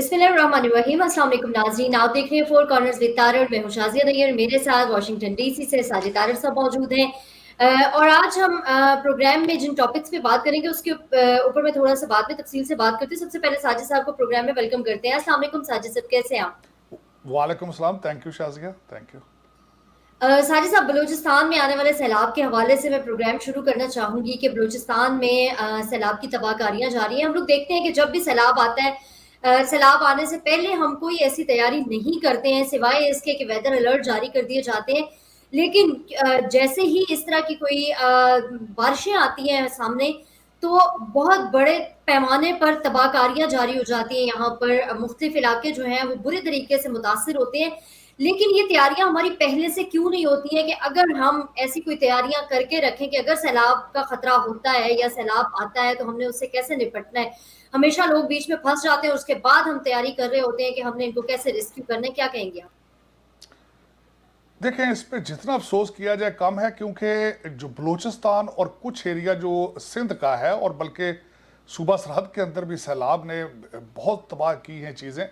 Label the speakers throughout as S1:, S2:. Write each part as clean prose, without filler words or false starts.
S1: बिस्मिल्लाहिर्रहमानिर्रहीम। अस्सलाम वालेकुम नाज़रीन, आप देख रहे हैं फोर कॉर्नर्स विद तारड़। मैं हूं शाज़िया नैयर, मेरे साथ वाशिंगटन डीसी से साजिद तारड़ साहब मौजूद हैं। और आज हम प्रोग्राम में जिन टॉपिक्स पे बात करेंगे उसके ऊपर मैं थोड़ा सा बाद में तफसील से बात करती हूँ। सबसे पहले साजिद साहब को प्रोग्राम में वेलकम करते हैं। अस्सलाम वालेकुम साजिद साहब, कैसे हैं आप?
S2: वालेकुम सलाम। Thank you Shazia, thank you.
S1: Sajid साहब, बलूचिस्तान में आने वाले सैलाब के हवाले से मैं प्रोग्राम शुरू करना चाहूँगी कि बलूचिस्तान में सैलाब की तबाहकारियाँ जारी हैं। हम लोग देखते हैं कि जब भी सैलाब आता है, सैलाब आने से पहले हम कोई ऐसी तैयारी नहीं करते हैं सिवाय इसके कि वेदर अलर्ट जारी कर दिए जाते हैं। लेकिन जैसे ही इस तरह की कोई बारिशें आती हैं सामने, तो बहुत बड़े पैमाने पर तबाहकारियाँ जारी हो जाती हैं। यहाँ पर मुख्तलिफ इलाके जो हैं वो बुरे तरीके से मुतासिर होते हैं। लेकिन ये तैयारियां हमारी पहले से क्यों नहीं होती हैं कि अगर हम ऐसी कोई तैयारियां करके रखें कि अगर सैलाब का खतरा होता है या सैलाब आता है तो हमने उससे कैसे निपटना है। हमेशा लोग बीच में फंस जाते हैं, उसके बाद हम तैयारी कर रहे होते हैं कि हमने इनको कैसे रेस्क्यू करना है। क्या कहेंगे आप?
S2: देखें, इस पे जितना अफसोस किया जाए कम है, क्योंकि जो बलूचिस्तान और कुछ एरिया जो सिंध का है और बल्कि सूबा सरहद के अंदर भी सैलाब ने बहुत तबाह की हैं चीज़ें।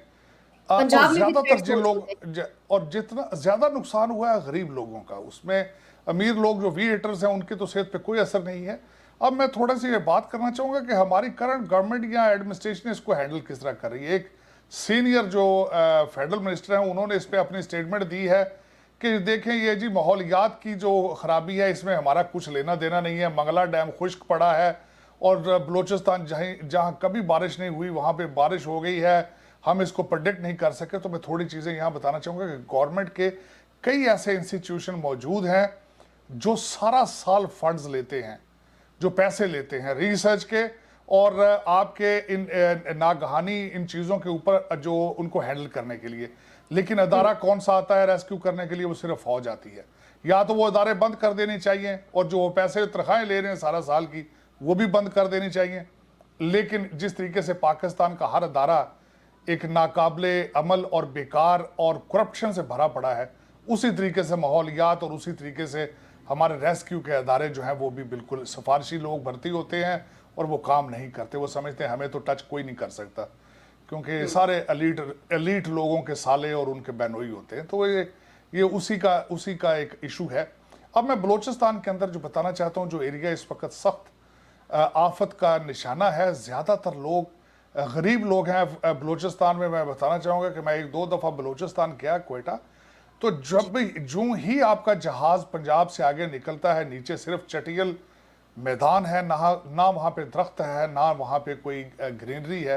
S2: और
S1: पंजाब में भी
S2: ज़्यादातर
S1: थ्रेट्स
S2: जिन
S1: मौजूद है।
S2: और जितना ज़्यादा नुकसान हुआ है गरीब लोगों का, उसमें अमीर लोग जो वीएटर्स हैं उनकी तो सेहत पे कोई असर नहीं है। अब मैं थोड़ा सी ये बात करना चाहूँगा कि हमारी करंट गवर्नमेंट या एडमिनिस्ट्रेशन इसको हैंडल किस तरह कर रही है। एक सीनियर जो फेडरल मिनिस्टर हैं उन्होंने इस पर अपनी स्टेटमेंट दी है कि देखें, ये जी माहौलियात की जो ख़राबी है इसमें हमारा कुछ लेना देना नहीं है। मंगला डैम खुश्क पड़ा है और बलूचिस्तान जहाँ जहाँ कभी बारिश नहीं हुई वहाँ पे बारिश हो गई है। हम इसको प्रेडिक्ट नहीं कर सके। तो मैं थोड़ी चीज़ें यहाँ बताना चाहूँगा कि गवर्नमेंट के कई ऐसे इंस्टीट्यूशन मौजूद हैं जो सारा साल फंड्स लेते हैं, जो पैसे लेते हैं रिसर्च के और आपके इन नागहानी इन चीज़ों के ऊपर जो उनको हैंडल करने के लिए। लेकिन अदारा कौन सा आता है रेस्क्यू करने के लिए? वो सिर्फ फौज आती है। या तो वो अदारे बंद कर देनी चाहिए और जो पैसे तनख्वाहें ले रहे हैं सारा साल की वो भी बंद कर देनी चाहिए। लेकिन जिस तरीके से पाकिस्तान का हर अदारा एक नाकाबिले अमल और बेकार और करप्शन से भरा पड़ा है, उसी तरीके से माहौलियात और उसी तरीके से हमारे रेस्क्यू के अदारे जो हैं वो भी बिल्कुल सिफारशी लोग भर्ती होते हैं और वो काम नहीं करते। वो समझते हैं हमें तो टच कोई नहीं कर सकता, क्योंकि सारे एलीट लोगों के साले और उनके बहनोई होते हैं। तो ये उसी का एक इशू है। अब मैं बलूचिस्तान के अंदर जो बताना चाहता हूँ, जो एरिया इस वक्त सख्त आफत का निशाना है, ज़्यादातर लोग गरीब लोग हैं बलूचिस्तान में। मैं बताना चाहूँगा कि मैं एक दो दफ़ा बलूचिस्तान गया, क्वेटा। तो जब भी जूं ही आपका जहाज़ पंजाब से आगे निकलता है, नीचे सिर्फ चटियल मैदान है, ना वहाँ पे दरख्त है, ना वहाँ पे कोई ग्रीनरी है।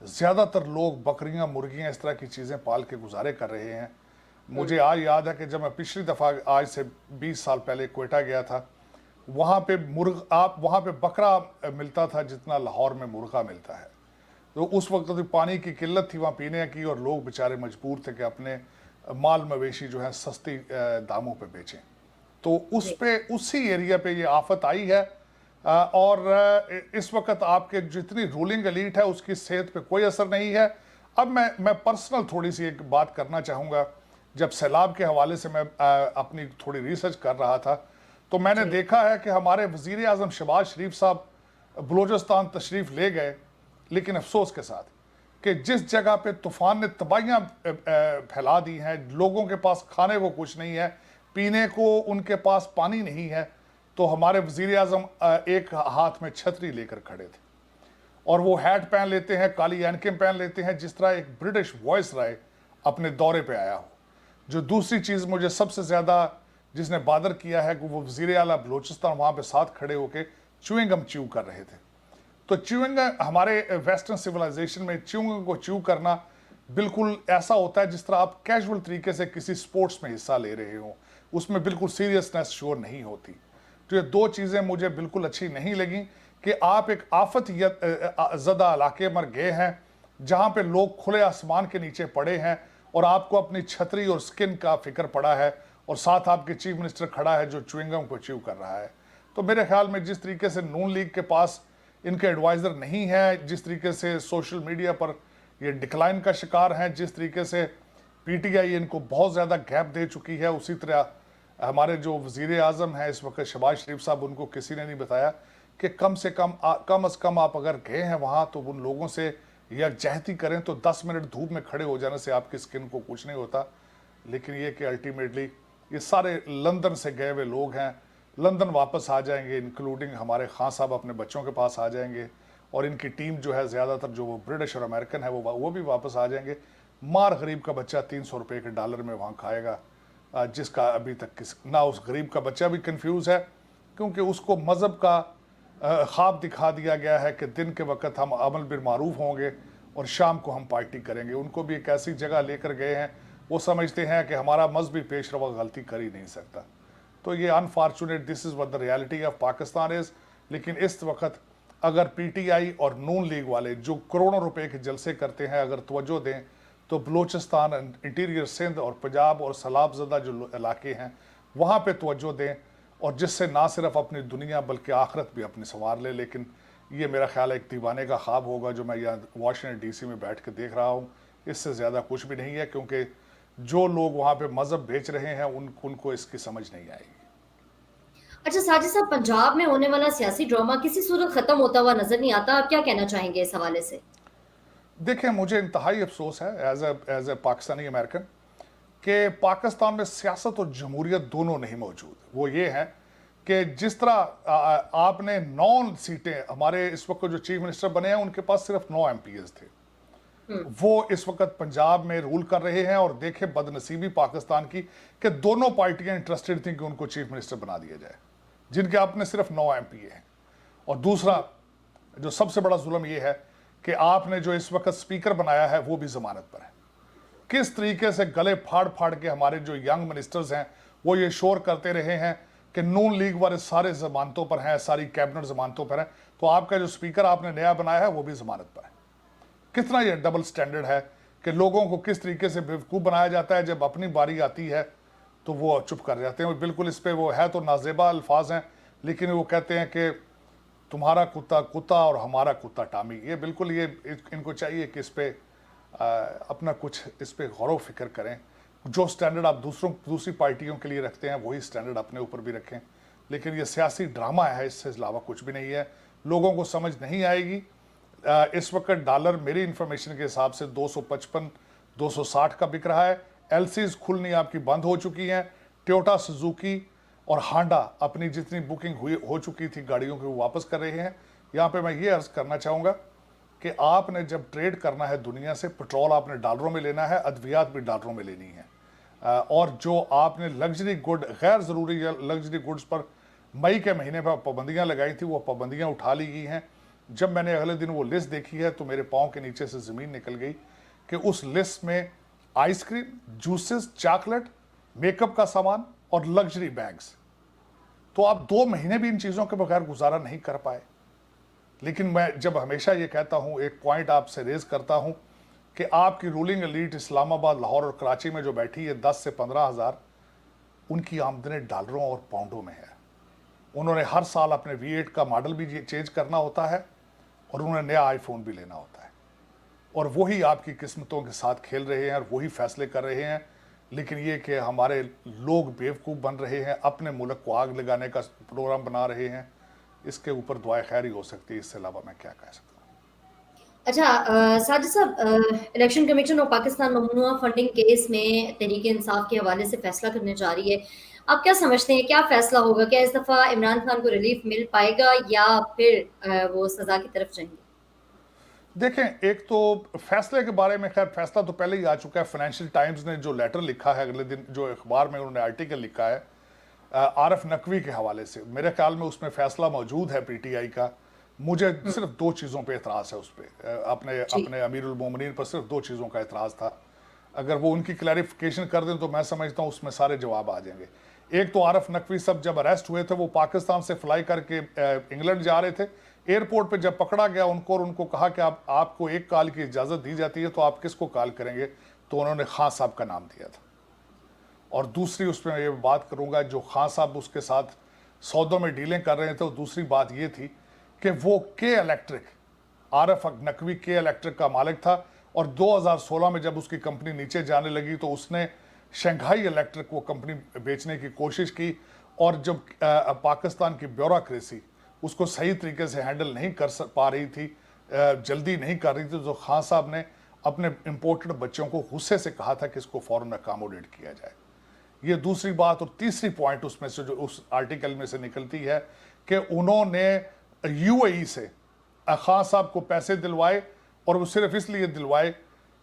S2: ज़्यादातर लोग बकरियाँ मुर्गियाँ इस तरह की चीज़ें पाल के गुजारे कर रहे हैं। मुझे आज याद है कि जब मैं पिछली दफ़ा आज से 20 साल पहले क्वेटा गया था, वहाँ पे वहाँ पे बकरा मिलता था जितना लाहौर में मुर्गा मिलता है। तो उस वक्त तो पानी की किल्लत थी वहाँ पीने की, और लोग बेचारे मजबूर थे कि अपने माल मवेशी जो है सस्ती दामों पे बेचें। तो उसी एरिया पे ये आफत आई है। और इस वक्त आपके जितनी रूलिंग एलीट है उसकी सेहत पे कोई असर नहीं है। अब मैं पर्सनल थोड़ी सी एक बात करना चाहूँगा। जब सैलाब के हवाले से मैं अपनी थोड़ी रिसर्च कर रहा था, तो मैंने देखा है कि हमारे वज़ीर आज़म शहबाज शरीफ साहब बलूचिस्तान तशरीफ़ ले गए, लेकिन अफसोस के साथ कि जिस जगह पे तूफ़ान ने तबाहियाँ फैला दी हैं, लोगों के पास खाने को कुछ नहीं है, पीने को उनके पास पानी नहीं है, तो हमारे वज़ीर आज़म एक हाथ में छतरी लेकर खड़े थे और वो हैट पहन लेते हैं, काली एनकें पहन लेते हैं, जिस तरह एक ब्रिटिश वॉइस राय अपने दौरे पे आया हो। जो दूसरी चीज़ मुझे सबसे ज़्यादा जिसने बादर किया है कि वो वज़ीर आला बलूचिस्तान वहाँ पे साथ खड़े होकर च्युइंगम च्यू कर रहे थे। तो च्यूइंग हमारे वेस्टर्न सिविलाइजेशन में च्यूइंग को च्यू करना बिल्कुल ऐसा होता है जिस तरह आप कैजुअल तरीके से किसी स्पोर्ट्स में हिस्सा ले रहे हो, उसमें बिल्कुल सीरियसनेस शोर नहीं होती। तो ये दो चीज़ें मुझे बिल्कुल अच्छी नहीं लगी कि आप एक आफत ज़दा इलाके में गए हैं जहाँ पे लोग खुले आसमान के नीचे पड़े हैं और आपको अपनी छतरी और स्किन का फिक्र पड़ा है, और साथ आपके चीफ मिनिस्टर खड़ा है जो च्युइंगम को च्यू कर रहा है। तो मेरे ख्याल में जिस तरीके से नून लीग के पास इनके एडवाइज़र नहीं है, जिस तरीके से सोशल मीडिया पर ये डिक्लाइन का शिकार हैं, जिस तरीके से पीटीआई इनको बहुत ज़्यादा गैप दे चुकी है, उसी तरह हमारे जो वज़ीर आज़म हैं इस वक्त शहबाज शरीफ साहब, उनको किसी ने नहीं बताया कि कम से कम कम आप अगर गए हैं वहाँ तो उन लोगों से यकजहती करें तो 10 मिनट धूप में खड़े हो जाने से आपकी स्किन को कुछ नहीं होता। लेकिन ये कि अल्टीमेटली ये सारे लंदन से गए हुए लोग हैं, लंदन वापस आ जाएंगे, इंक्लूडिंग हमारे खान साहब अपने बच्चों के पास आ जाएंगे, और इनकी टीम जो है ज़्यादातर जो वो ब्रिटिश और अमेरिकन है वो भी वापस आ जाएंगे। मार गरीब का बच्चा 300 रुपये के डॉलर में वहाँ खाएगा, जिसका अभी तक ना उस गरीब का बच्चा भी कंफ्यूज है, क्योंकि उसको मज़हब का ख्वाब दिखा दिया गया है कि दिन के वक्त हम अमल बिल मारूफ होंगे और शाम को हम पार्टी करेंगे। उनको भी एक ऐसी जगह लेकर गए हैं, वो समझते हैं कि हमारा मजहबी पेशरवा गलती कर ही नहीं सकता। तो ये unfortunate, this is what the reality of Pakistan is. लेकिन इस वक्त अगर पीटीआई और नून लीग वाले जो करोड़ों रुपए के जलसे करते हैं अगर तवज्जो दें तो बलूचिस्तान, इंटीरियर सिंध और पंजाब और सैलाबज़दा जो इलाके हैं वहाँ पे तवज्जो दें, और जिससे ना सिर्फ अपनी दुनिया बल्कि आखिरत भी अपनी संवार ले। लेकिन ये मेरा ख्याल है एक दीवाने का ख्वाब होगा जो मैं यहाँ वाशिंगटन डीसी में बैठ के देख रहा हूँ। इससे ज़्यादा कुछ भी नहीं है, क्योंकि जो लोग वहाँ पे मज़हब बेच रहे हैं उनको इसकी समझ नहीं आएगी।
S1: अच्छा साजिद साहब, पंजाब में होने वाला सियासी ड्रामा किसी सूरत खत्म होता हुआ नजर नहीं आता, आप क्या कहना चाहेंगे इस हवाले से?
S2: देखें, मुझे इंतहाई अफसोस है एज ए पाकिस्तानी अमेरिकन कि पाकिस्तान में सियासत और जमहूरियत दोनों नहीं मौजूद। वो ये है कि जिस तरह आपने 9 सीटें, हमारे इस वक्त जो चीफ मिनिस्टर बने हैं उनके पास सिर्फ 9 MPs थे, वो इस वक्त पंजाब में रूल कर रहे हैं। और देखे बदनसीबी पाकिस्तान की कि दोनों पार्टियां इंटरेस्टेड थी कि उनको चीफ मिनिस्टर बना दिया जाए, जिनके आपने सिर्फ 9 MP हैं। और दूसरा जो सबसे बड़ा जुल्म ये है कि आपने जो इस वक्त स्पीकर बनाया है वो भी जमानत पर है। किस तरीके से गले फाड़ फाड़ के हमारे जो यंग मिनिस्टर्स हैं वो ये शोर करते रहे हैं कि नून लीग वाले सारे जमानतों पर हैं, सारी कैबिनेट जमानतों पर है, तो आपका जो स्पीकर आपने नया बनाया है वो भी जमानत पर है। कितना ये डबल स्टैंडर्ड है कि लोगों को किस तरीके से बेवकूफ़ बनाया जाता है, जब अपनी बारी आती है तो वो चुप कर जाते हैं। बिल्कुल इस पर वो है तो नाजेबा अल्फाज हैं, लेकिन वो कहते हैं कि तुम्हारा कुत्ता कुत्ता और हमारा कुत्ता टामी। ये बिल्कुल ये इनको चाहिए कि इस पर अपना कुछ इस पर गौर फिक्र करें। जो स्टैंडर्ड आप दूसरी पार्टियों के लिए रखते हैं वही स्टैंडर्ड अपने ऊपर भी रखें। लेकिन ये सियासी ड्रामा है, इससे अलावा कुछ भी नहीं है। लोगों को समझ नहीं आएगी। इस वक्त डॉलर मेरी इंफॉर्मेशन के हिसाब से 255-260 का बिक रहा है। एलसीज खुलनी आपकी बंद हो चुकी हैं। टोयोटा, सुजुकी और हांडा अपनी जितनी बुकिंग हो चुकी थी गाड़ियों की वो वापस कर रहे हैं। यहाँ पे मैं ये अर्ज करना चाहूँगा कि आपने जब ट्रेड करना है दुनिया से, पेट्रोल आपने डॉलरों में लेना है, अद्वियात भी डॉलरों में लेनी है। और जो आपने लग्जरी गुड, गैर ज़रूरी लग्जरी गुड्स पर मई के महीने पर पाबंदियाँ लगाई थी, वो पाबंदियाँ उठा ली गई हैं। जब मैंने अगले दिन वो लिस्ट देखी है तो मेरे पाँव के नीचे से ज़मीन निकल गई कि उस लिस्ट में आइसक्रीम, जूसेस, चॉकलेट, मेकअप का सामान और लग्जरी बैग्स। तो आप 2 महीने भी इन चीज़ों के बगैर गुजारा नहीं कर पाए। लेकिन मैं जब हमेशा ये कहता हूँ, एक पॉइंट आपसे रेज करता हूँ कि आपकी रूलिंग एलीट इस्लामाबाद, लाहौर और कराची में जो बैठी है 10 से 15 हज़ार, उनकी आमदनी डॉलरों और पाउंडों में है। उन्होंने हर साल अपने V8 का मॉडल भी चेंज करना होता है और उन्होंने नया आईफोन भी लेना होता है। और वही आपकी किस्मतों के साथ खेल रहे हैं और वही फैसले कर रहे हैं। लेकिन ये कि हमारे लोग बेवकूफ़ बन रहे हैं, अपने मुल्क को आग लगाने का प्रोग्राम बना रहे हैं, इसके ऊपर दुआ खैर ही हो सकती है। इससे अलावा मैं क्या कह सकता हूँ।
S1: अच्छा साजिद साहब, इलेक्शन कमीशन और पाकिस्तान ममनुआ फंडिंग केस में तहरीक इंसाफ के हवाले से फैसला करने जा रही है। आप क्या समझते हैं, क्या फैसला होगा? क्या इस दफ़ा इमरान खान को रिलीफ मिल पाएगा या फिर वो सज़ा की तरफ जाएंगे?
S2: देखें, एक तो फैसले के बारे में खैर फैसला तो पहले ही आ चुका है। फाइनेंशियल टाइम्स ने जो लेटर लिखा है अगले दिन, जो अखबार में उन्होंने आर्टिकल लिखा है आरफ नकवी के हवाले से, मेरे ख्याल में उसमें फैसला मौजूद है पीटीआई का। मुझे सिर्फ 2 चीज़ों पे एतराज़ है उस पर, अपने अमीरुल मोमिनीन पर सिर्फ 2 चीज़ों का एतराज़ था। अगर वो उनकी क्लैरिफिकेशन कर दें तो मैं समझता हूँ उसमें सारे जवाब आ जाएंगे। एक तो आरफ नकवी सब जब अरेस्ट हुए थे वो पाकिस्तान से फ्लाई करके इंग्लैंड जा रहे थे। एयरपोर्ट पे जब पकड़ा गया उनको और उनको कहा कि आपको एक कॉल की इजाज़त दी जाती है तो आप किसको कॉल करेंगे, तो उन्होंने खान साहब का नाम दिया था। और दूसरी उसमें ये बात करूँगा, जो खान साहब उसके साथ सौदों में डीलें कर रहे थे, तो दूसरी बात ये थी कि वो के इलेक्ट्रिक, आरफ नकवी के इलेक्ट्रिक का मालिक था। और 2016 में जब उसकी कंपनी नीचे जाने लगी तो उसने शंघाई इलेक्ट्रिक वो कंपनी बेचने की कोशिश की। और जब पाकिस्तान की ब्यूरोक्रेसी उसको सही तरीके से हैंडल नहीं कर पा रही थी जल्दी नहीं कर रही थी, तो खान साहब ने अपने इम्पोर्टेड बच्चों को गुस्से से कहा था कि इसको फ़ौरन अकामोडेट किया जाए। ये दूसरी बात। और तीसरी पॉइंट उसमें से जो उस आर्टिकल में से निकलती है कि उन्होंने यूएई से खान साहब को पैसे दिलवाए, और वो सिर्फ इसलिए दिलवाए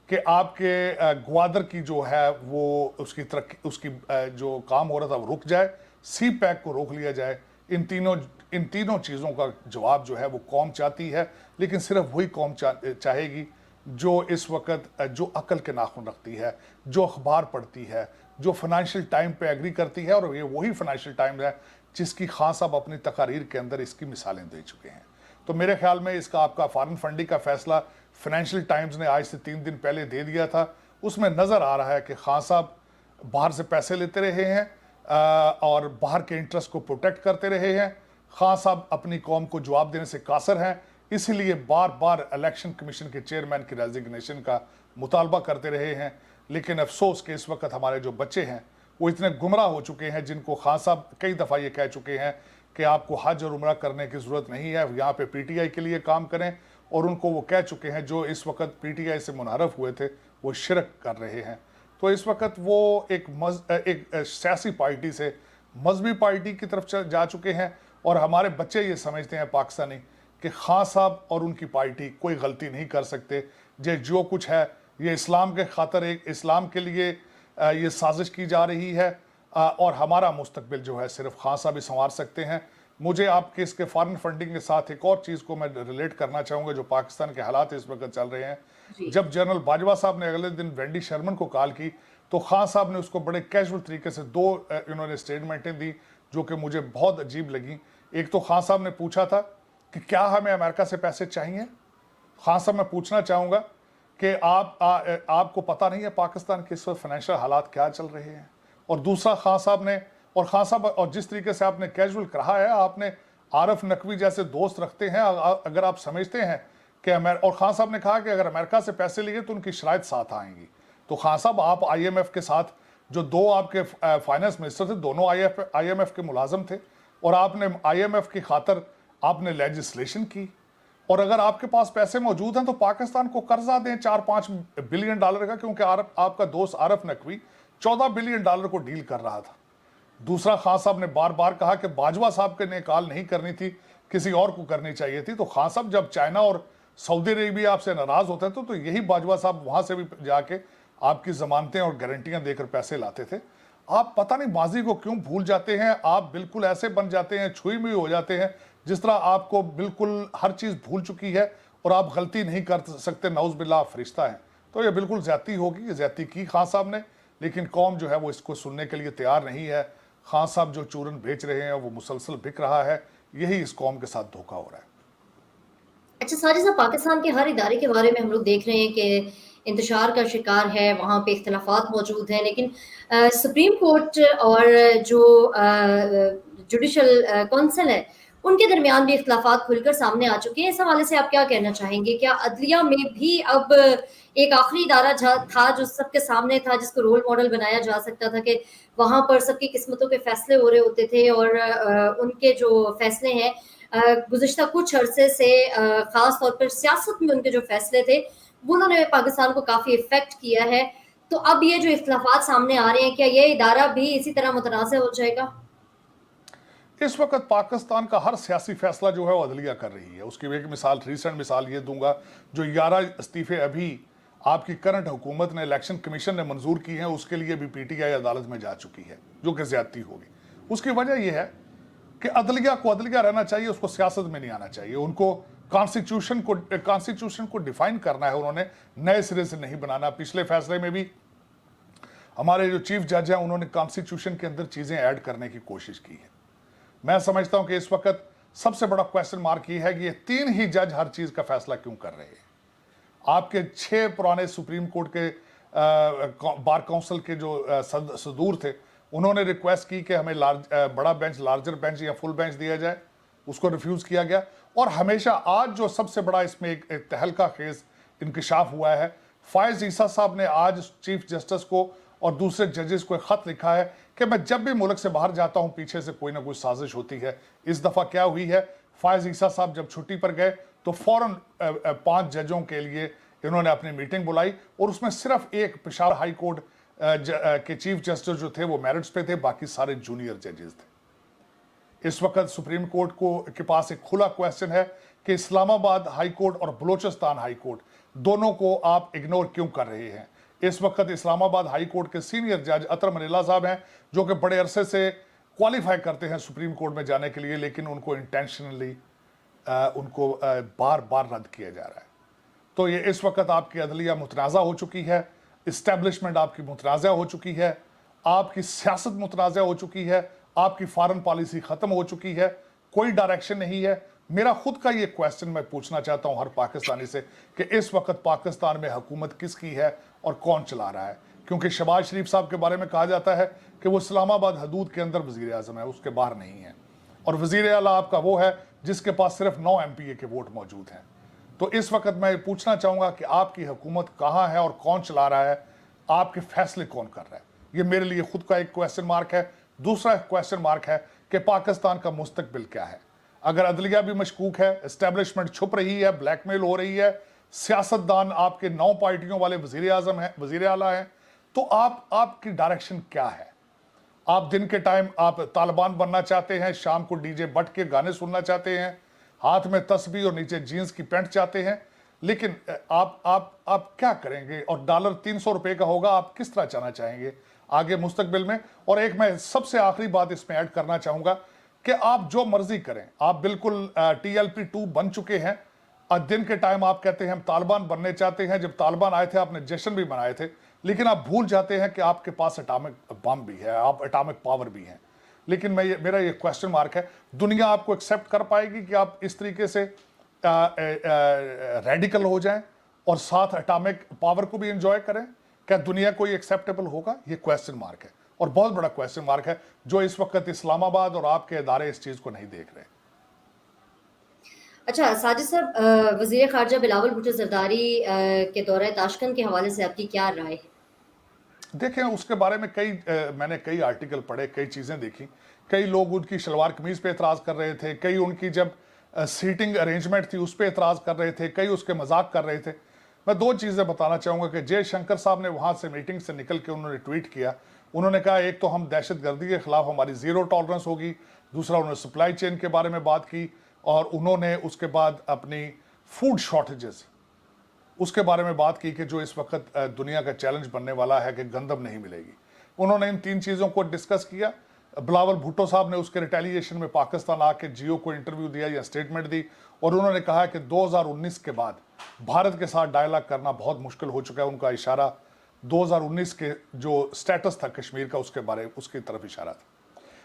S2: कि आपके ग्वादर की जो है वो उसकी तरक्की, उसकी जो काम हो रहा था वो रुक जाए, सी पैक को रोक लिया जाए। इन तीनों चीज़ों का जवाब जो है वो कौम चाहती है, लेकिन सिर्फ वही कौम चाहेगी जो इस वक्त जो अकल के नाखून रखती है, जो अखबार पढ़ती है, जो फाइनेंशियल टाइम पे एग्री करती है। और ये वही फाइनेंशियल टाइम है जिसकी खान साहब अपनी तकारीर के अंदर इसकी मिसालें दे चुके हैं। तो मेरे ख्याल में इसका आपका फॉरेन फंडिंग का फैसला फाइनेंशियल टाइम्स ने आज से 3 दिन पहले दे दिया था। उसमें नज़र आ रहा है कि खान साहब बाहर से पैसे लेते रहे हैं और बाहर के इंटरेस्ट को प्रोटेक्ट करते रहे हैं। खान साहब अपनी कौम को जवाब देने से कासर हैं, इसीलिए बार बार इलेक्शन कमीशन के चेयरमैन की रेजिग्नेशन का मुतालबा करते रहे हैं। लेकिन अफसोस कि इस वक्त हमारे जो बच्चे हैं वो इतने गुमराह हो चुके हैं, जिनको खान साहब कई दफ़ा ये कह चुके हैं कि आपको हज और उम्रा करने की ज़रूरत नहीं है, यहाँ पे पीटीआई के लिए काम करें। और उनको वो कह चुके हैं जो इस वक्त पीटीआई से मुनहरफ हुए थे वो शिरक कर रहे हैं। तो इस वक्त वो एक सियासी पार्टी से मजहबी पार्टी की तरफ जा चुके हैं। और हमारे बच्चे ये समझते हैं पाकिस्तानी कि खान साहब और उनकी पार्टी कोई गलती नहीं कर सकते। जो कुछ है ये इस्लाम के खातर, एक इस्लाम के लिए ये साजिश की जा रही है, और हमारा मुस्तकबिल जो है सिर्फ खान साहब ही संवार सकते हैं। मुझे आपके इसके फॉरेन फंडिंग के साथ एक और चीज़ को मैं रिलेट करना चाहूँगा जो पाकिस्तान के हालात इस वक्त चल रहे हैं। जब जनरल बाजवा साहब ने अगले दिन वेंडी शर्मन को कॉल की तो खान साहब ने उसको बड़े कैजुअल तरीके से दो इन्होंने स्टेटमेंटें दी जो कि मुझे बहुत अजीब लगी। एक तो खान साहब ने पूछा था कि क्या हमें अमेरिका से पैसे चाहिए। खान साहब मैं पूछना चाहूँगा कि आपको पता नहीं है पाकिस्तान के इस वक्त फाइनेंशियल हालात क्या चल रहे हैं। और दूसरा खान साहब और जिस तरीके से आपने कैजुअल कहा है, आपने आरफ नकवी जैसे दोस्त रखते हैं, अगर आप समझते हैं कि और खान साहब ने कहा कि अगर अमेरिका से पैसे लिए तो उनकी शराइत साथ आएंगी। तो खान साहब आप IMF के साथ, जो दो आपके फाइनेंस मिनिस्टर थे दोनों IMF के मुलाजम थे, और आपने IMF की खातर आपने लेजिस्लेशन की। और अगर आपके पास पैसे मौजूद हैं तो पाकिस्तान को कर्जा दें $4-5 बिलियन का, क्योंकि आपका दोस्त आरफ नकवी $14 बिलियन को डील कर रहा था। दूसरा, खान साहब ने बार बार कहा कि बाजवा साहब के ने कॉल नहीं करनी थी, किसी और को करनी चाहिए थी। तो खान साहब जब चाइना और सऊदी अरेबिया आपसे नाराज होते थे तो यही बाजवा साहब वहां से भी जाके आपकी जमानतें और गारंटियां देकर पैसे लाते थे। आप पता नहीं माजी को क्यों भूल जाते हैं, आप बिल्कुल ऐसे बन जाते हैं, छुई मुई हो जाते हैं जिस तरह आपको बिल्कुल हर चीज़ भूल चुकी है और आप गलती नहीं कर सकते। नौज बिल्ला आप फरिश्ता हैं। तो ये बिल्कुल ज्यादती होगी, ये ज्यादती की खान साहब ने, लेकिन कौम जो है वो इसको सुनने के लिए तैयार नहीं है। खान साहब जो चूरन बेच रहे हैं वो मुसलसल बिक रहा है, यही इस कौम के साथ धोखा हो रहा है।
S1: अच्छा साजिद साहब, पाकिस्तान के हर इदारे के बारे में हम लोग देख रहे हैं कि इंतशार का शिकार है, वहाँ पे इख्तलाफात मौजूद हैं, लेकिन सुप्रीम कोर्ट और जो जुडिशल काउंसिल है उनके दरमियान भी इख्तलाफात खुलकर सामने आ चुके हैं। इस हवाले से आप क्या कहना चाहेंगे? क्या अदलिया में भी अब एक आखिरी इदारा था जो सबके सामने था, जिसको रोल मॉडल बनाया जा सकता था कि वहाँ पर सबकी किस्मतों के फैसले हो रहे होते थे, और उनके जो फैसले हैं गुज़िश्ता कुछ अरसे से ख़ास तौर पर सियासत में उनके जो फैसले थे वो उन्होंने पाकिस्तान को काफ़ी इफ़ेक्ट किया है। तो अब ये जो इख्तलाफात सामने आ रहे हैं, क्या ये इदारा भी इसी तरह मुतनाज़ हो जाएगा?
S2: इस वक्त पाकिस्तान का हर सियासी फैसला जो है वो अदलिया कर रही है। उसकी एक मिसाल, रिसेंट मिसाल ये दूंगा, जो 11 इस्तीफे अभी आपकी करंट हुकूमत ने इलेक्शन कमीशन ने मंजूर की हैं, उसके लिए भी PTI अदालत में जा चुकी है, जो कि ज्यादती होगी। उसकी वजह यह है कि अदलिया को अदलिया रहना चाहिए, उसको सियासत में नहीं आना चाहिए। उनको कॉन्स्टिट्यूशन को डिफाइन करना है, उन्होंने नए सिरे से नहीं बनाना। पिछले फैसले में भी हमारे जो चीफ जज हैं उन्होंने कॉन्स्टिट्यूशन के अंदर चीजें ऐड करने की कोशिश की है। मैं समझता हूं कि इस वक्त सबसे बड़ा क्वेश्चन मार्क ये है कि ये 3 ही जज हर चीज का फैसला क्यों कर रहे हैं। आपके 6 पुराने सुप्रीम कोर्ट के बार काउंसिल के जो सदूर थे, उन्होंने रिक्वेस्ट की कि हमें बड़ा बेंच, लार्जर बेंच या फुल बेंच दिया जाए, उसको रिफ्यूज किया गया। और हमेशा आज जो सबसे बड़ा इसमें एक तहलका खेज इंकशाफ हुआ है, फायज ईसा साहब ने आज चीफ जस्टिस को और दूसरे जजेस को एक खत लिखा है कि मैं जब भी मुल्क से बाहर जाता हूं पीछे से कोई ना कोई साजिश होती है। इस दफा क्या हुई है, फायज ईसा साहब जब छुट्टी पर गए तो फौरन 5 जजों के लिए इन्होंने अपनी मीटिंग बुलाई और उसमें सिर्फ एक पेशावर हाई कोर्ट के चीफ जस्टिस जो थे वो मेरिट्स पे थे, बाकी सारे जूनियर जजेस थे। इस वक्त सुप्रीम कोर्ट के पास एक खुला क्वेश्चन है कि इस्लामाबाद हाई कोर्ट और बलूचिस्तान हाई कोर्ट दोनों को आप इग्नोर क्यों कर रहे हैं। इस वक्त इस्लामाबाद हाई कोर्ट के सीनियर जज अतर मनीला साहब हैं, जो कि बड़े अरसे से क्वालिफाई करते हैं सुप्रीम कोर्ट में जाने के लिए, लेकिन उनको इंटेंशनली उनको बार बार रद्द किया जा रहा है। तो ये इस वक्त आपकी अदलिया मुतनाज़ा हो चुकी है, इस्टेब्लिशमेंट आपकी मुतनाज़ा हो चुकी है, आपकी सियासत मुतनाज़ा हो चुकी है, आपकी फॉरेन पॉलिसी ख़त्म हो चुकी है, कोई डायरेक्शन नहीं है। मेरा खुद का ये क्वेश्चन मैं पूछना चाहता हूँ हर पाकिस्तानी से कि इस वक्त पाकिस्तान में हुकूमत किसकी है और कौन चला रहा है, क्योंकि शहबाज शरीफ साहब के बारे में कहा जाता है कि वो इस्लामाबाद हदूद के अंदर वज़ीर आज़म है, उसके बाहर नहीं है, और वज़ीर आला आपका वो है जिसके पास सिर्फ 9 MPA के वोट मौजूद हैं। तो इस वक्त मैं पूछना चाहूँगा कि आपकी हुकूमत कहाँ है और कौन चला रहा है, आपके फैसले कौन कर रहा है। ये मेरे लिए खुद का एक क्वेश्चन मार्क है। दूसरा क्वेश्चन मार्क है कि पाकिस्तान का मुस्तकबिल क्या है। अगर अदलिया भी मशकूक है, इस्टेब्लिशमेंट छुप रही है, ब्लैकमेल हो रही है, सियासतदान आपके 9 पार्टियों वाले वज़ीर आज़म हैं, वज़ीर आला हैं, तो आपकी डायरेक्शन क्या है। आप दिन के टाइम आप तालिबान बनना चाहते हैं, शाम को डीजे बट के गाने सुनना चाहते हैं, हाथ में तस्बीह और नीचे जीन्स की पैंट चाहते हैं, लेकिन आप क्या करेंगे। और डॉलर 300 रुपए का होगा, आप किस तरह जाना चाहेंगे आगे मुस्तकबिल में। और एक मैं सबसे आखिरी बात इसमें ऐड करना चाहूँगा कि आप जो मर्जी करें, आप बिल्कुल TLP2 बन चुके हैं। दिन के टाइम आप कहते हैं हम तालिबान बनने चाहते हैं, जब तालिबान आए थे आपने जश्न भी मनाए थे, लेकिन आप भूल जाते हैं कि आपके पास एटॉमिक बम भी है, आप एटॉमिक पावर भी हैं। लेकिन मेरा ये क्वेश्चन मार्क है, दुनिया आपको एक्सेप्ट कर पाएगी कि आप इस तरीके से रेडिकल हो जाएं और साथ एटॉमिक पावर को भी एंजॉय करें? क्या दुनिया को ये एक्सेप्टेबल होगा? ये क्वेश्चन मार्क है, और बहुत बड़ा क्वेश्चन मार्क है, जो इस वक्त इस्लामाबाद और आपके इदारे इस चीज़ को नहीं देख रहे।
S1: अच्छा साजिद साहब, वज़ीर ख़ारजा बिलावल भुट्टो ज़रदारी के दौरे ताशकंद के हवाले से आपकी क्या राय है?
S2: देखें, उसके बारे में मैंने कई आर्टिकल पढ़े, कई चीज़ें देखी। कई लोग उनकी शलवार कमीज़ पे एतराज़ कर रहे थे, कई उनकी जब सीटिंग अरेंजमेंट थी उस पर एतराज़ कर रहे थे, कई उसके मजाक कर रहे थे। मैं 2 चीज़ें बताना चाहूँगा कि जयशंकर साहब ने वहाँ से मीटिंग से निकल के उन्होंने ट्वीट किया। उन्होंने कहा एक तो हम दहशतगर्दी के ख़िलाफ़ हमारी ज़ीरो टॉलरेंस होगी, दूसरा उन्होंने सप्लाई चेन के बारे में बात की, और उन्होंने उसके बाद अपनी फूड शॉर्टेजेस उसके बारे में बात की कि जो इस वक्त दुनिया का चैलेंज बनने वाला है कि गंदम नहीं मिलेगी। उन्होंने इन 3 चीज़ों को डिस्कस किया। बिलावल भुट्टो साहब ने उसके रिटेलिएशन में पाकिस्तान आके जियो को इंटरव्यू दिया या स्टेटमेंट दी, और उन्होंने कहा कि 2019 के बाद भारत के साथ डायलॉग करना बहुत मुश्किल हो चुका है। उनका इशारा 2019 के जो स्टेटस था कश्मीर का उसकी तरफ इशारा था।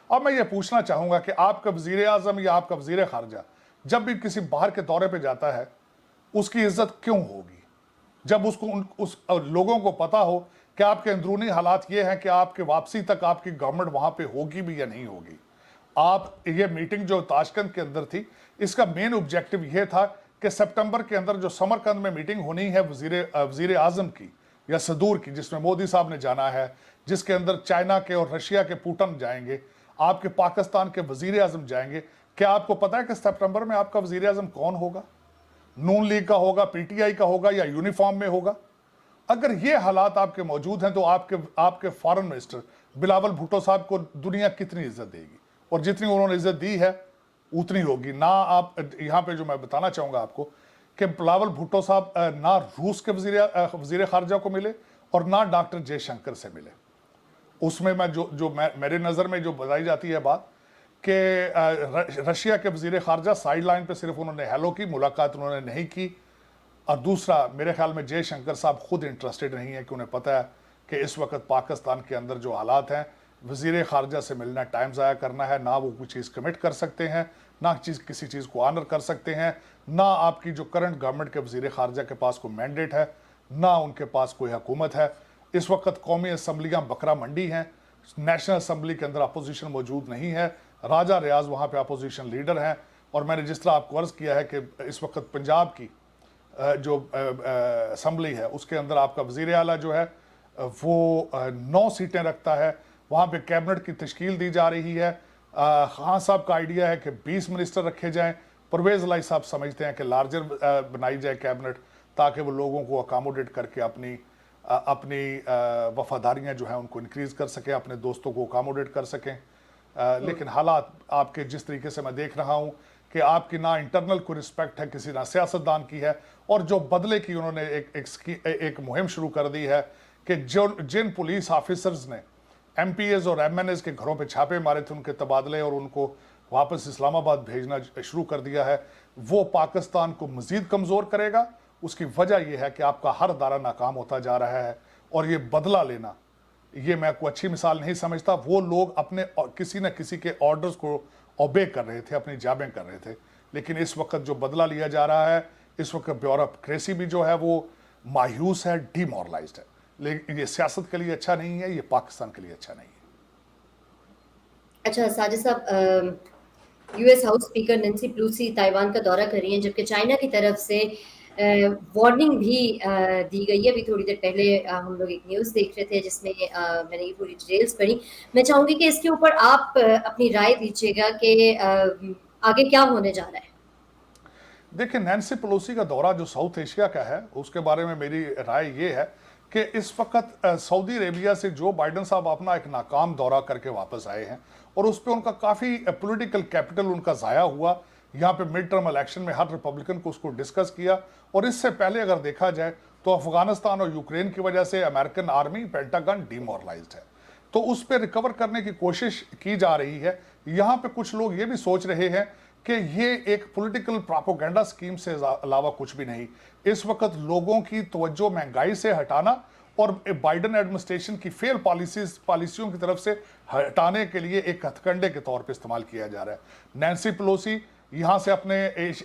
S2: अब मैं ये पूछना चाहूँगा कि आपका वज़ीर आज़म या आपका वज़ीर ख़ारजा जब भी किसी बाहर के दौरे पर जाता है, उसकी इज्जत क्यों होगी जब उस लोगों को पता हो कि आपके अंदरूनी हालात ये हैं कि आपके वापसी तक आपकी गवर्नमेंट वहाँ पे होगी भी या नहीं होगी। आप ये मीटिंग जो ताशकंद के अंदर थी, इसका मेन ऑब्जेक्टिव ये था कि सितंबर के अंदर जो समरकंद में मीटिंग होनी है वज़ीर आज़म की या सदूर की, जिसमें मोदी साहब ने जाना है, जिसके अंदर चाइना के और रशिया के पुतिन जाएंगे, आपके पाकिस्तान के वज़ीर आज़म जाएंगे। क्या आपको पता है कि सितंबर में आपका वज़ीर आज़म कौन होगा? नून लीग का होगा, PTI का होगा, या यूनिफॉर्म में होगा? अगर ये हालात आपके मौजूद हैं तो आपके फॉरेन मिनिस्टर बिलावल भुट्टो साहब को दुनिया कितनी इज्जत देगी? और जितनी उन्होंने इज्जत दी है उतनी होगी ना। आप यहाँ पे जो मैं बताना चाहूँगा आपको कि बिलावल भुट्टो साहब ना रूस के वज़ीर ख़ारजा को मिले और ना डॉक्टर जयशंकर से मिले। उसमें मेरे नज़र में जो बताई जाती है बात कि रशिया के वज़ीर ख़ारजा साइड लाइन पर सिर्फ उन्होंने हेलो की, मुलाकात उन्होंने नहीं की। और दूसरा, मेरे ख्याल में जयशंकर साहब खुद इंटरेस्टेड नहीं है, कि उन्हें पता है कि इस वक्त पाकिस्तान के अंदर जो हालात हैं, वज़ीर ख़ारजा से मिलना टाइम ज़ाया करना है, ना वो कोई चीज़ कमिट कर सकते हैं, ना किसी चीज़ को ऑनर कर सकते हैं, ना आपकी जो करंट गवर्नमेंट के वज़ीर ख़ारजा के पास कोई मैंडेट है, ना उनके पास कोई हुकूमत है। इस वक्त कौमी असम्बलियाँ बकरा मंडी हैं, नेशनल असम्बली के अंदर अपोजिशन मौजूद नहीं है। राजा रियाज वहाँ पर अपोजिशन लीडर हैं, और मैंने जिस तरह आपको अर्ज़ किया है कि इस वक्त पंजाब की जो असम्बली है उसके अंदर आपका वज़ीर आला जो है वो 9 सीटें रखता है। वहाँ पे कैबिनेट की तश्कील दी जा रही है। खान साहब का आइडिया है कि 20 मिनिस्टर रखे जाएं, परवेज़ इलाही साहब समझते हैं कि लार्जर बनाई जाए कैबिनेट, ताकि वो लोगों को अकामोडेट करके अपनी वफादारियाँ जो हैं उनको इंक्रीज़ कर सकें, अपने दोस्तों को अकामोडेट कर सकें। लेकिन हालात आपके जिस तरीके से मैं देख रहा हूँ कि आपकी ना इंटरनल कोई रिस्पेक्ट है किसी ना सियासतदान की है, और जो बदले की उन्होंने एक मुहिम शुरू कर दी है कि जिन पुलिस ऑफिसर्स ने MPs और MNAs के घरों पे छापे मारे थे, उनके तबादले और उनको वापस इस्लामाबाद भेजना शुरू कर दिया है, वो पाकिस्तान को मज़ीद कमज़ोर करेगा। उसकी वजह यह है कि आपका हर दारा नाकाम होता जा रहा है, और ये बदला लेना, ये मैं कोई अच्छी मिसाल नहीं समझता। वो लोग अपने किसी न किसी के ऑर्डर्स को ओबे कर रहे थे, अपनी जाबें कर रहे थे, लेकिन इस वक्त जो बदला लिया जा रहा है, इस वक्त ब्यूरोक्रेसी भी जो है वो मायूस है, डीमोरलाइज्ड है। लेकिन ये सियासत के लिए अच्छा नहीं है, ये पाकिस्तान के लिए अच्छा नहीं है।
S1: अच्छा साजिद साहब, US house speaker Nancy Pelosi Taiwan का दौरा कर रही हैं, जबकि चाइना की तरफ से वार्निंग भी दी गई है। अभी थोड़ी देर पहले हम लोग एक न्यूज़ देख रहे थे जिसमें मैंने ये पूरी डिटेल्स पढ़ी। मैं चाहूँगी कि इसके ऊपर आप अपनी राय दीजिएगा कि आगे क्या होने जा रहा है?
S2: देखिए, नैन्सी पेलोसी का दौरा जो साउथ एशिया का है, उसके बारे में मेरी राय ये है कि इस वक्त सऊदी अरेबिया से जो बाइडन साहब अपना एक नाकाम दौरा करके वापस आए हैं, और उस पर उनका काफ़ी पॉलिटिकल कैपिटल उनका ज़ाया हुआ। यहाँ पे मिड टर्म इलेक्शन में हर रिपब्लिकन को उसको डिस्कस किया, और इससे पहले अगर देखा जाए तो अफगानिस्तान और यूक्रेन की वजह से अमेरिकन आर्मी, पेंटागन डीमोरलाइज्ड है, तो उस पर रिकवर करने की कोशिश की जा रही है। यहाँ पे कुछ लोग ये भी सोच रहे हैं कि ये एक पॉलिटिकल प्रोपेगेंडा स्कीम से अलावा कुछ भी नहीं। इस वक्त लोगों की तवज्जो महंगाई से हटाना और बाइडन एडमिनिस्ट्रेशन की फेल पॉलिसियों की तरफ से हटाने के लिए एक हथकंडे के तौर पे इस्तेमाल किया जा रहा है। नैन्सी पेलोसी यहाँ से अपने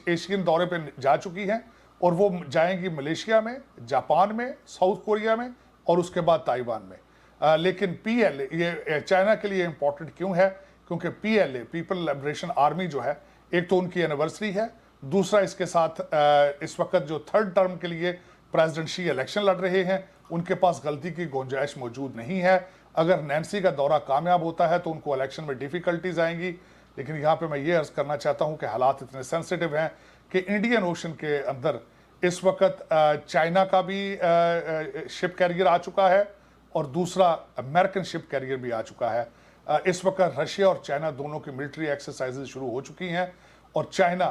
S2: एशियन दौरे पे जा चुकी हैं, और वो जाएंगी मलेशिया में, जापान में, साउथ कोरिया में, और उसके बाद ताइवान में। लेकिन PLA ये चाइना के लिए इंपॉर्टेंट क्यों है? क्योंकि PLA, पीपल लिबरेशन आर्मी जो है, एक तो उनकी एनिवर्सरी है, दूसरा इसके साथ इस वक्त जो थर्ड टर्म के लिए प्रेसिडेंट शी इलेक्शन लड़ रहे हैं, उनके पास गलती की गुंजाइश मौजूद नहीं है। अगर नैन्सी का दौरा कामयाब होता है तो उनको इलेक्शन में डिफिकल्टीज आएंगी। लेकिन यहाँ पे मैं ये अर्ज करना चाहता हूँ कि हालात इतने सेंसिटिव हैं कि इंडियन ओशन के अंदर इस वक्त चाइना का भी शिप कैरियर आ चुका है, और दूसरा अमेरिकन शिप कैरियर भी आ चुका है। इस वक्त रशिया और चाइना दोनों की मिलिट्री एक्सरसाइजेज शुरू हो चुकी हैं, और चाइना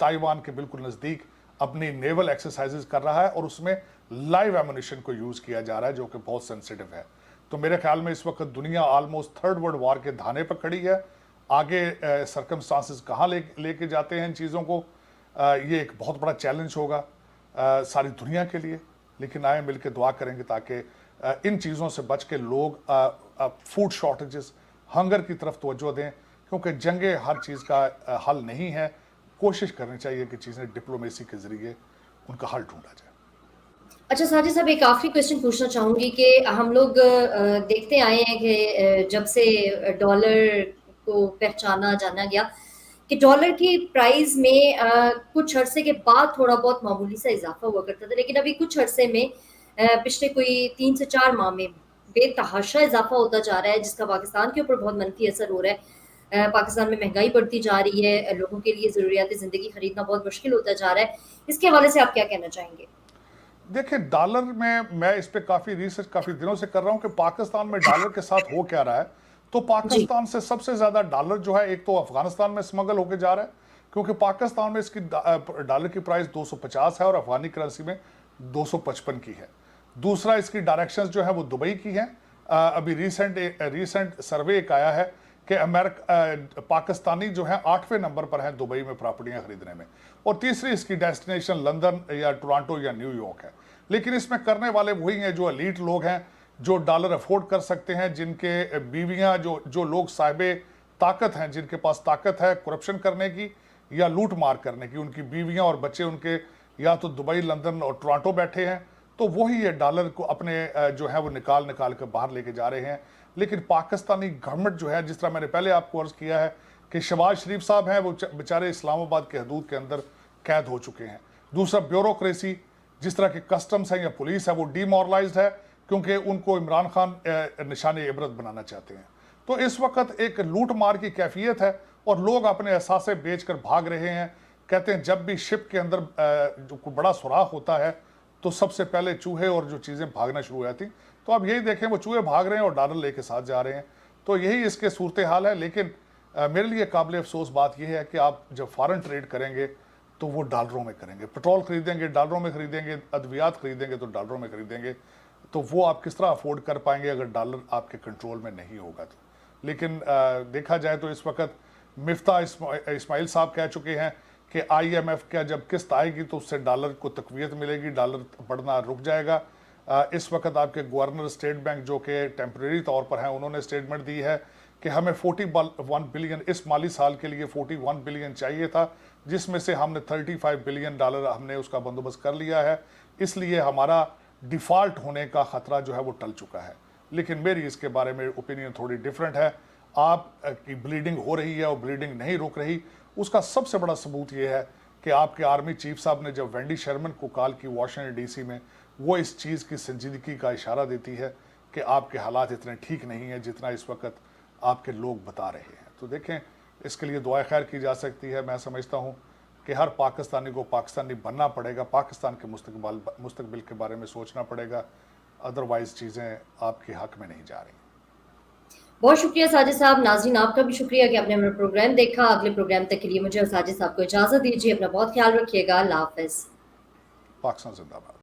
S2: ताइवान के बिल्कुल नज़दीक अपनी नेवल एक्सरसाइजेज कर रहा है, और उसमें लाइव एमुनिशन को यूज़ किया जा रहा है, जो कि बहुत सेंसिटिव है। तो मेरे ख्याल में इस वक्त दुनिया ऑलमोस्ट थर्ड वर्ल्ड वॉर के धाने पर खड़ी है। आगे सर्कमस्टांसेस कहाँ लेके जाते हैं इन चीज़ों को, ये एक बहुत बड़ा चैलेंज होगा सारी दुनिया के लिए। लेकिन आए मिल के दुआ करेंगे ताकि इन चीज़ों से बच के लोग फूड शॉर्टेजेस, हंगर की तरफ तवज्जो दें, क्योंकि जंगें हर चीज़ का हल नहीं है। कोशिश करनी चाहिए कि चीज़ें डिप्लोमेसी के ज़रिए उनका हल ढूंढा जाए।
S1: अच्छा साजिद साहब, एक आखिरी क्वेश्चन पूछना चाहूँगी कि हम लोग देखते आए हैं कि जब से डॉलर को पहचाना जाना गया कि डॉलर की प्राइस में कुछ अरसे के बाद थोड़ा बहुत मामूली सा इजाफा हुआ करता था, लेकिन अभी कुछ अरसे में पिछले कोई 3 से 4 माह में बेतहाशा इजाफा होता जा रहा है, जिसका पाकिस्तान के ऊपर बहुत मनफी असर हो रहा है। पाकिस्तान में महंगाई बढ़ती जा रही है, लोगों के लिए ज़रूरियात ज़िंदगी खरीदना बहुत मुश्किल होता जा रहा है। इसके हवाले से आप क्या कहना चाहेंगे?
S2: देखिए, डॉलर में मैं इस पे काफ़ी रिसर्च काफ़ी दिनों से कर रहा हूँ कि पाकिस्तान में डॉलर के साथ हो क्या रहा है। तो
S1: जी।
S2: पाकिस्तान से सबसे ज़्यादा डॉलर जो है, एक तो अफगानिस्तान में स्मगल होके जा रहा है, क्योंकि पाकिस्तान में इसकी डॉलर की प्राइस 250 है और अफगानी करेंसी में 255 की है। दूसरा, इसकी डायरेक्शंस जो है वो दुबई की हैं। अभी रिसेंट सर्वे एक आया है कि पाकिस्तानी जो है 8वें नंबर पर है दुबई में प्रॉपर्टियां खरीदने में, और तीसरी इसकी डेस्टिनेशन लंदन या टोरंटो या न्यूयॉर्क है। लेकिन इसमें करने वाले वही हैं जो एलीट लोग हैं, जो डॉलर अफोर्ड कर सकते हैं, जिनके बीवियां, जो लोग साहिबे ताकत हैं, जिनके पास ताकत है करप्शन करने की या लूट मार करने की, उनकी बीवियां और बच्चे उनके या तो दुबई, लंदन और टोरंटो बैठे हैं, तो वही ये डॉलर को अपने जो है वो निकाल कर बाहर लेके जा रहे हैं। लेकिन पाकिस्तानी गवर्नमेंट जो है, जिस तरह मैंने पहले आपको अर्ज किया है कि शहबाज शरीफ साहब हैं, वो बेचारे इस्लामाबाद के हदूद के अंदर कैद हो चुके हैं। दूसरा, ब्यूरोक्रेसी, जिस तरह के कस्टम्स हैं या पुलिस है, वो डीमोरलाइज्ड है, क्योंकि उनको इमरान खान निशाने इबरत बनाना चाहते हैं। तो इस वक्त एक लूट मार की कैफियत है, और लोग अपने एहसासे बेच कर भाग रहे हैं कहते हैं जब भी शिप के अंदर जो कोई बड़ा सुराख होता है तो सबसे पहले चूहे और जो चीज़ें भागना शुरू हो जाती। तो आप यही देखें, वो चूहे भाग रहे हैं और डॉलर लेके साथ जा रहे हैं। तो यही इसके सूरत हाल है। लेकिन मेरे लिए काबिल अफसोस बात यह है कि आप जब फॉरेन ट्रेड करेंगे तो वो डॉलरों में करेंगे, पेट्रोल खरीदेंगे डॉलरों में खरीदेंगे, अद्वियात खरीदेंगे तो डॉलरों में खरीदेंगे। तो वो आप किस तरह अफोर्ड कर पाएंगे अगर डॉलर आपके कंट्रोल में नहीं होगा तो। लेकिन देखा जाए तो इस वक्त मिफ्ता इस्माइल साहब कह चुके हैं कि IMF का जब किस्त आएगी तो उससे डॉलर को तकवीत मिलेगी, डॉलर बढ़ना रुक जाएगा। इस वक्त आपके गवर्नर स्टेट बैंक जो कि टेम्प्रेरी तौर पर हैं, उन्होंने स्टेटमेंट दी है कि हमें 41 बिलियन इस माली साल के लिए 41 बिलियन चाहिए था, जिसमें से हमने 35 बिलियन डॉलर हमने उसका बंदोबस्त कर लिया है। इसलिए हमारा डिफ़ॉल्ट होने का ख़तरा जो है वो टल चुका है। लेकिन मेरी इसके बारे में ओपिनियन थोड़ी डिफरेंट है। आप की ब्लीडिंग हो रही है और ब्लीडिंग नहीं रुक रही, उसका सबसे बड़ा सबूत ये है कि आपके आर्मी चीफ साहब ने जब वेंडी शर्मन को कॉल की वाशिंगटन DC में, वो इस चीज़ की संजीदगी का इशारा देती है कि आपके हालात इतने ठीक नहीं हैं जितना इस वक्त आपके लोग बता रहे हैं। तो देखें, इसके लिए दुआ खैर की जा सकती है। मैं समझता हूँ कि हर पाकिस्तानी को पाकिस्तानी बनना पड़ेगा, पाकिस्तान के मुस्तकबिल के बारे में सोचना पड़ेगा, अदरवाइज़ चीज़ें आपके हक में नहीं जा रही।
S1: बहुत शुक्रिया साजिद साहब। नाज़रीन, आपका भी शुक्रिया कि आपने हमारा प्रोग्राम देखा। अगले प्रोग्राम तक के लिए मुझे और साजिद साहब को इजाज़त दीजिए। अपना बहुत ख्याल रखिएगा। अल्लाह हाफ़िज़।
S2: पाकिस्तान जिंदाबाद।